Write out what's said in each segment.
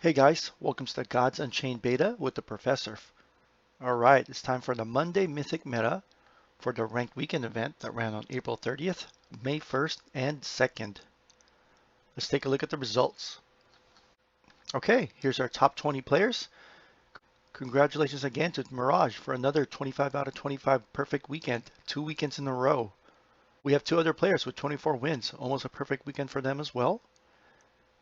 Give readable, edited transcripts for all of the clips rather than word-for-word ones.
Hey guys, welcome to the Gods Unchained beta with TheProfesserf. Alright, it's time for the Monday Mythic meta for the Ranked Weekend event that ran on April 30th, May 1st, and 2nd. Let's take a look at the results. Okay, here's our top 20 players. Congratulations again to Mirage for another 25 out of 25 perfect weekend, 2 weekends in a row. We have 2 other players with 24 wins, almost a perfect weekend for them as well.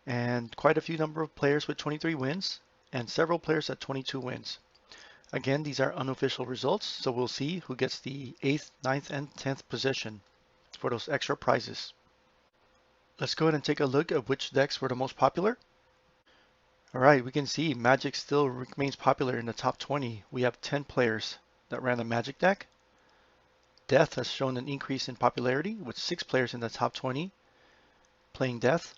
And quite a few number of players with 23 wins, and several players at 22 wins. Again, these are unofficial results, so we'll see who gets the 8th, 9th, and 10th position for those extra prizes. Let's go ahead and take a look at which decks were the most popular. Alright, we can see Magic still remains popular in the top 20. We have 10 players that ran the Magic deck. Death has shown an increase in popularity with 6 players in the top 20 playing Death.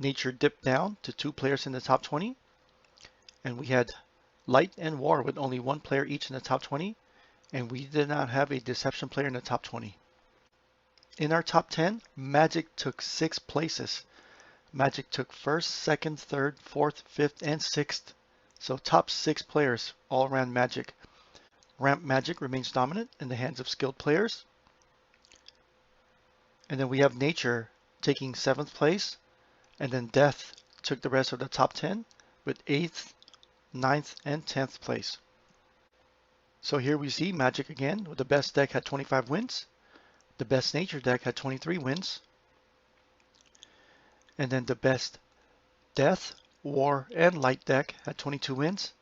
Nature dipped down to 2 players in the top 20. And we had Light and War with only 1 player each in the top 20. And we did not have a Deception player in the top 20. In our top 10, Magic took 6 places. Magic took 1st, 2nd, 3rd, 4th, 5th, and 6th. So top 6 players all ran Magic. Ramp Magic remains dominant in the hands of skilled players. And then we have Nature taking 7th place. And then Death took the rest of the top 10 with 8th, 9th, and 10th place. So here we see Magic again, with the best deck had 25 wins. The best Nature deck had 23 wins. And then the best Death, War, and Light deck had 22 wins.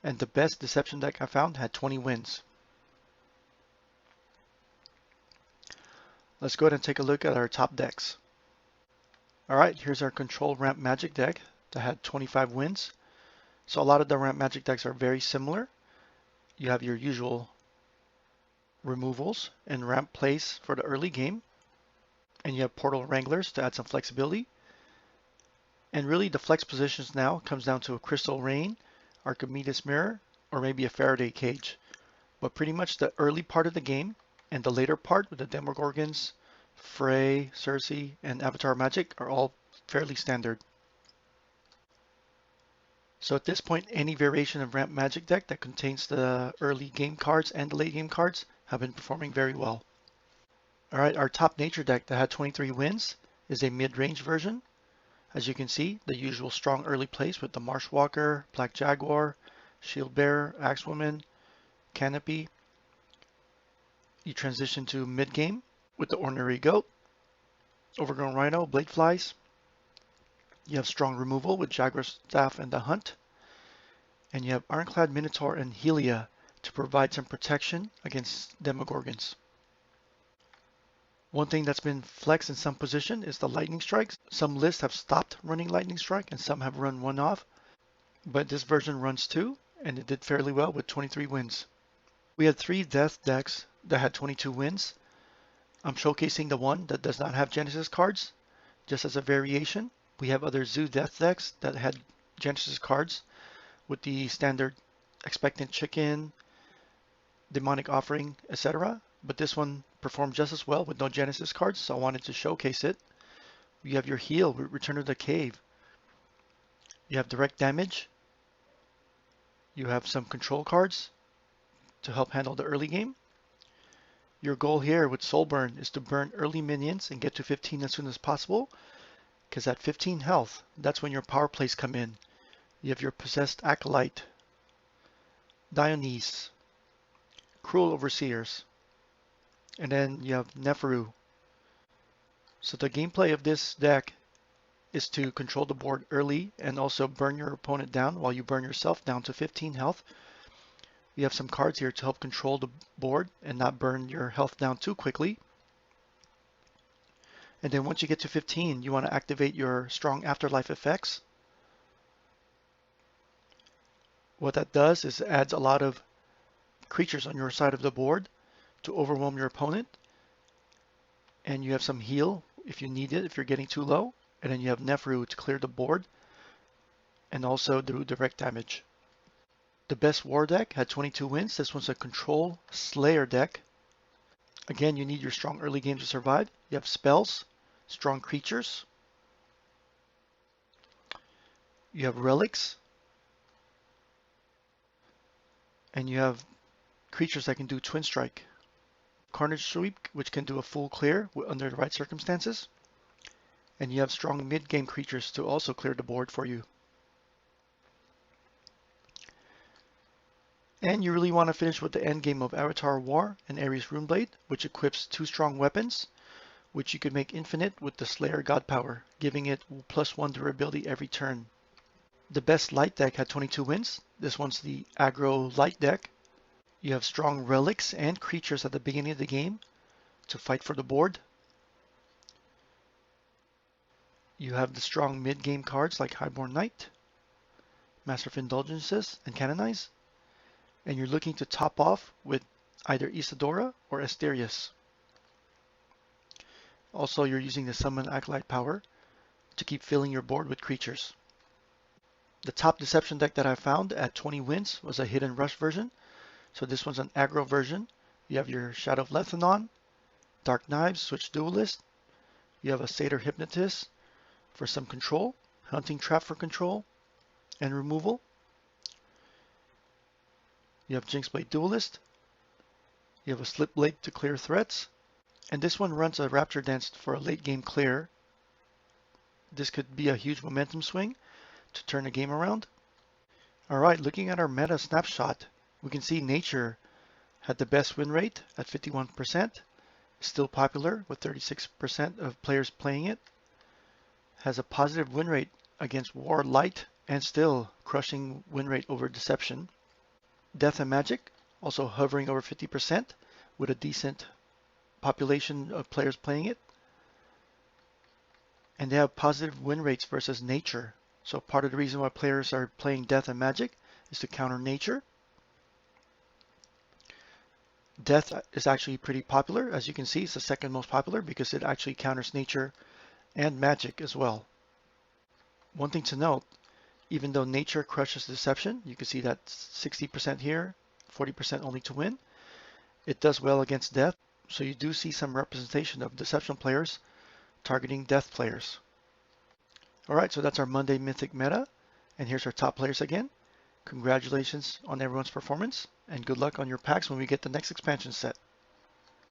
And the best Deception deck I found had 20 wins. Let's go ahead and take a look at our top decks. Alright, here's our Control Ramp Magic deck that had 25 wins. So a lot of the Ramp Magic decks are very similar. You have your usual removals and ramp plays for the early game. And you have Portal Wranglers to add some flexibility. And really the flex positions now comes down to a Crystal Rain, Archimedes Mirror, or maybe a Faraday Cage. But pretty much the early part of the game and the later part with the Demogorgons, Frey, Cersei, and Avatar Magic are all fairly standard. So at this point, any variation of Ramp Magic deck that contains the early game cards and the late game cards have been performing very well. Alright, our top Nature deck that had 23 wins is a mid-range version. As you can see, the usual strong early plays with the Marshwalker, Black Jaguar, Shield Bearer, Axewoman, Canopy. You transition to mid-game with the Ordinary Goat, Overgrown Rhino, Blade Flies. You have strong removal with Jaguar Staff and the Hunt. And you have Ironclad Minotaur and Helia to provide some protection against Demogorgons. One thing that's been flexed in some position is the Lightning Strikes. Some lists have stopped running Lightning Strike and some have run one off. But this version runs 2 and it did fairly well with 23 wins. We had 3 Death decks that had 22 wins. I'm showcasing the one that does not have Genesis cards, just as a variation. We have other Zoo Death decks that had Genesis cards with the standard Expectant Chicken, Demonic Offering, etc. But this one performed just as well with no Genesis cards, so I wanted to showcase it. You have your heal, Return of the Cave. You have direct damage. You have some control cards to help handle the early game. Your goal here with Soulburn is to burn early minions and get to 15 as soon as possible, because at 15 health, that's when your power plays come in. You have your Possessed Acolyte, Dionys, Cruel Overseers, and then you have Neferu. So the gameplay of this deck is to control the board early and also burn your opponent down while you burn yourself down to 15 health. You have some cards here to help control the board and not burn your health down too quickly. And then once you get to 15, you want to activate your strong afterlife effects. What that does is it adds a lot of creatures on your side of the board to overwhelm your opponent. And you have some heal if you need it, if you're getting too low. And then you have Neferu to clear the board and also do direct damage. The best war deck had 22 wins. This one's a Control Slayer deck. Again, you need your strong early game to survive. You have spells, strong creatures. You have relics, and you have creatures that can do Twin Strike. Carnage Sweep, which can do a full clear under the right circumstances. And you have strong mid-game creatures to also clear the board for you. And you really want to finish with the end game of Avatar War and Ares Runeblade, which equips 2 strong weapons, which you could make infinite with the Slayer God Power, giving it +1 durability every turn. The best light deck had 22 wins. This one's the Aggro light deck. You have strong relics and creatures at the beginning of the game to fight for the board. You have the strong mid-game cards like Highborn Knight, Master of Indulgences, and Canonize. And you're looking to top off with either Isadora or Asterius. Also, you're using the Summon Acolyte power to keep filling your board with creatures. The top Deception deck that I found at 20 wins was a Hidden Rush version. So this one's an aggro version. You have your Shadow of Lethanon, Dark Knives, Switch Duelist. You have a Satyr Hypnotist for some control, Hunting Trap for control and removal. You have Jinxblade Duelist. You have a Slip Blade to clear threats. And this one runs a Rapture Dance for a late game clear. This could be a huge momentum swing to turn the game around. Alright, looking at our meta snapshot, we can see Nature had the best win rate at 51%. Still popular with 36% of players playing it. Has a positive win rate against War Light and still crushing win rate over Deception. Death and Magic also hovering over 50% with a decent population of players playing it. And they have positive win rates versus Nature. So part of the reason why players are playing Death and Magic is to counter Nature. Death is actually pretty popular. As you can see, it's the second most popular because it actually counters Nature and Magic as well. One thing to note, even though Nature crushes Deception, you can see that 60% here, 40% only to win. It does well against Death, so you do see some representation of Deception players targeting Death players. Alright, so that's our Monday Mythic meta, and here's our top players again. Congratulations on everyone's performance, and good luck on your packs when we get the next expansion set.